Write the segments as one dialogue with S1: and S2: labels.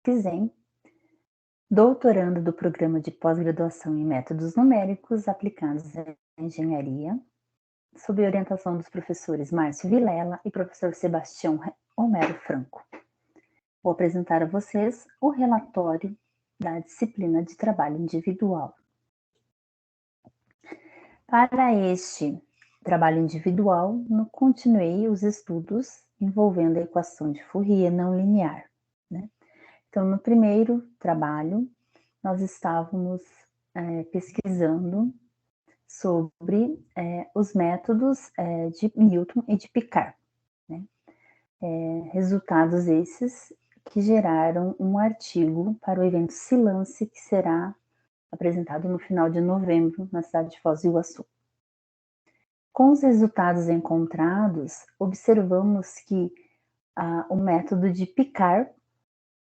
S1: Kizem, doutoranda do Programa de Pós-Graduação em Métodos Numéricos Aplicados à Engenharia, sob orientação dos professores Márcio Vilela e professor Sebastião Homero Franco. Vou apresentar a vocês o relatório da disciplina de trabalho individual. Para este trabalho individual, continuei os estudos envolvendo a equação de Fourier não linear, né? Então, no primeiro trabalho, nós estávamos pesquisando sobre os métodos de Newton e de Picard, né? Resultados esses que geraram um artigo para o evento Silance, que será apresentado no final de novembro na cidade de Foz do Iguaçu. Com os resultados encontrados, observamos que o método de Picard,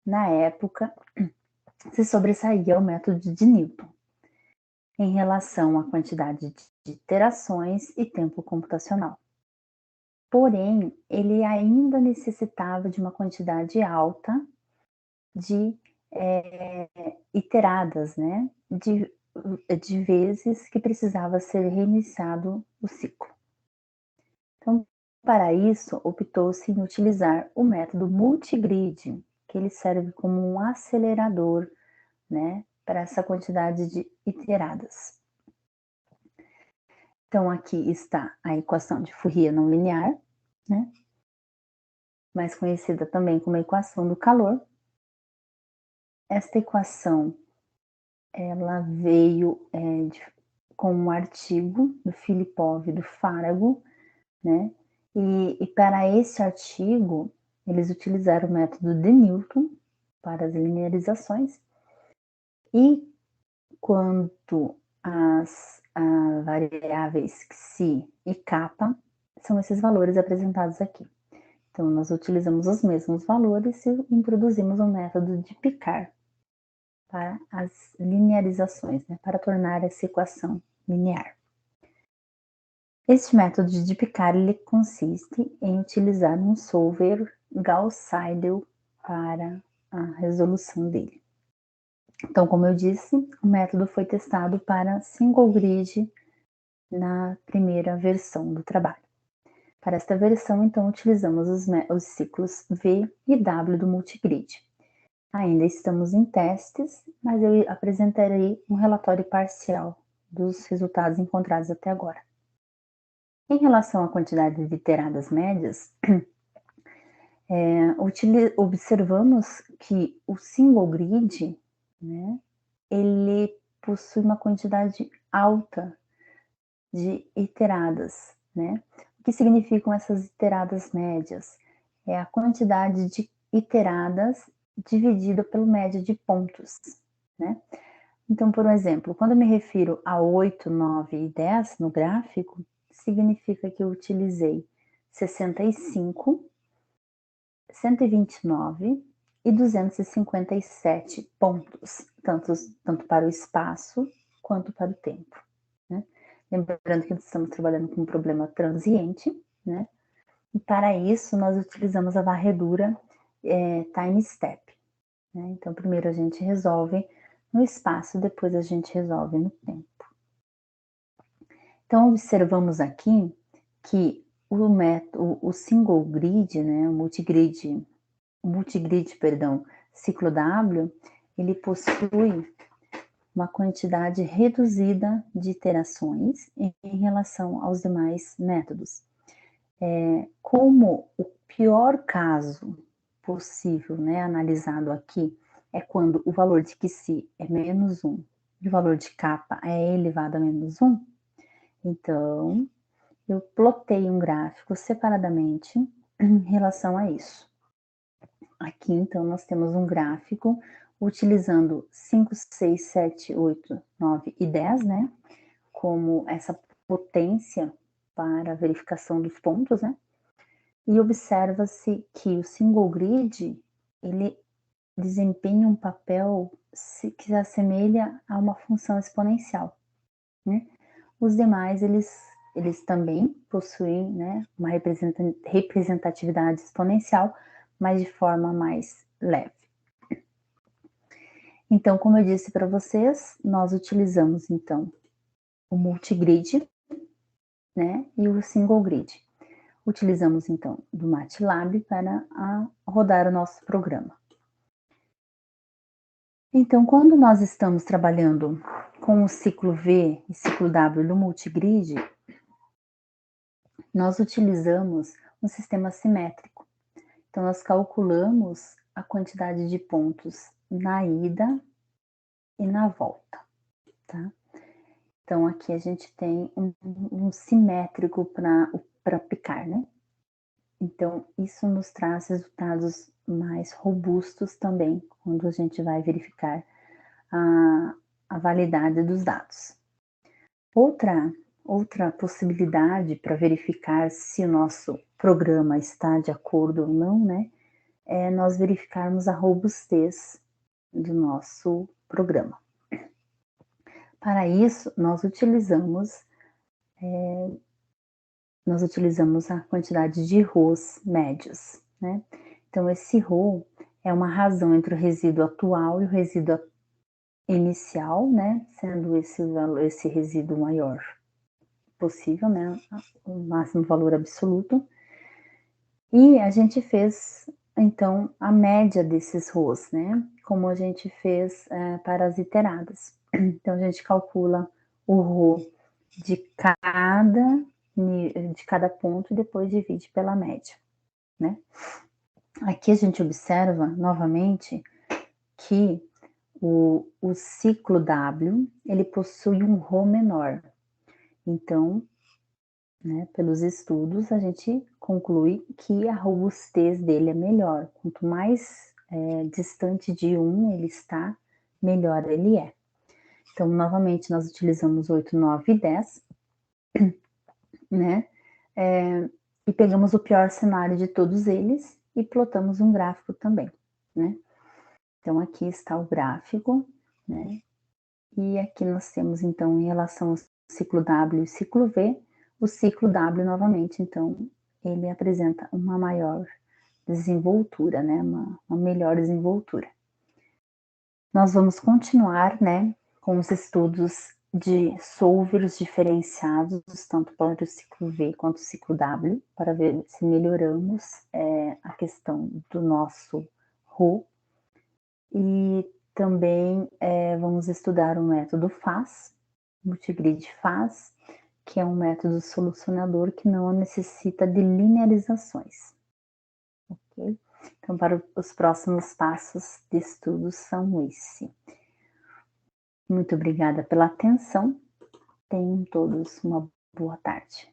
S1: na época, se sobressaía ao método de Newton, em relação à quantidade de iterações e tempo computacional. Porém, ele ainda necessitava de uma quantidade alta de iteradas, né? De vezes que precisava ser reiniciado o ciclo. Então, para isso, optou-se em utilizar o método multigrid, que ele serve como um acelerador, né, para essa quantidade de iteradas. Então, aqui está a equação de Fourier não linear, né, mais conhecida também como a equação do calor. Esta equação, ela veio com um artigo do Filipov e do Farago, né, e para esse artigo, eles utilizaram o método de Newton para as linearizações, e quanto às variáveis xi e kappa, são esses valores apresentados aqui. Então, nós utilizamos os mesmos valores e introduzimos o método de Picard para as linearizações, né, para tornar essa equação linear. Este método de Picard ele consiste em utilizar um solver Gauss-Seidel para a resolução dele. Então, como eu disse, o método foi testado para single grid na primeira versão do trabalho. Para esta versão, então, utilizamos os ciclos V e W do multigrid. Ainda estamos em testes, mas eu apresentarei um relatório parcial dos resultados encontrados até agora. Em relação à quantidade de iteradas médias, observamos que o single grid, né, ele possui uma quantidade alta de iteradas, né? O que significam essas iteradas médias? É a quantidade de iteradas dividida pelo média de pontos, né? Então, por exemplo, quando eu me refiro a 8, 9 e 10 no gráfico, significa que eu utilizei 65, 129 e 257 pontos, tanto para o espaço quanto para o tempo, né? Lembrando que estamos trabalhando com um problema transiente, né? E para isso nós utilizamos a varredura time step, né? Então primeiro a gente resolve no espaço, depois a gente resolve no tempo. Então observamos aqui que o single grid, né, o multigrid, ciclo W, ele possui uma quantidade reduzida de iterações em relação aos demais métodos. Como o pior caso possível, né, analisado aqui, é quando o valor de xi é menos 1 e o valor de kappa é elevado a menos 1, então eu plotei um gráfico separadamente em relação a isso. Aqui, então, nós temos um gráfico utilizando 5, 6, 7, 8, 9 e 10, né? Como essa potência para a verificação dos pontos, né? E observa-se que o single grid, ele desempenha um papel que se assemelha a uma função exponencial, né? Os demais, eles também possuem, né, uma representatividade exponencial, mas de forma mais leve. Então, como eu disse para vocês, nós utilizamos então o multigrid, né, e o single grid. Utilizamos então do MATLAB para rodar o nosso programa. Então, quando nós estamos trabalhando com o ciclo V e ciclo W no multigrid, nós utilizamos um sistema simétrico. Então, nós calculamos a quantidade de pontos na ida e na volta, tá? Então, aqui a gente tem um simétrico para aplicar, né? Então, isso nos traz resultados mais robustos também, quando a gente vai verificar a validade dos dados. Outra possibilidade para verificar se o nosso programa está de acordo ou não, né, é nós verificarmos a robustez do nosso programa. Para isso, nós utilizamos a quantidade de rows médios, né? Então, esse row é uma razão entre o resíduo atual e o resíduo inicial, né? Sendo esse resíduo maior possível, né? O máximo valor absoluto. E a gente fez, então, a média desses rows, né? Como a gente fez para as iteradas. Então, a gente calcula o row de cada ponto e depois divide pela média, né? Aqui a gente observa, novamente, que o ciclo W, ele possui um row menor. Então, né, pelos estudos, a gente conclui que a robustez dele é melhor. Quanto mais distante de 1 ele está, melhor ele é. Então, novamente, nós utilizamos 8, 9 e 10, né? E pegamos o pior cenário de todos eles e plotamos um gráfico também, né? Então, aqui está o gráfico, né? E aqui nós temos, então, em relação ao ciclo W e ciclo V, o ciclo W, novamente, então, ele apresenta uma maior desenvoltura, né? Uma melhor desenvoltura. Nós vamos continuar, né, com os estudos de solvers diferenciados, tanto para o ciclo V quanto o ciclo W, para ver se melhoramos a questão do nosso RU. E também vamos estudar o método FAS, multigrid FAS, que é um método solucionador que não necessita de linearizações. Ok? Então, para os próximos passos de estudo são esse. Muito obrigada pela atenção. Tenham todos uma boa tarde.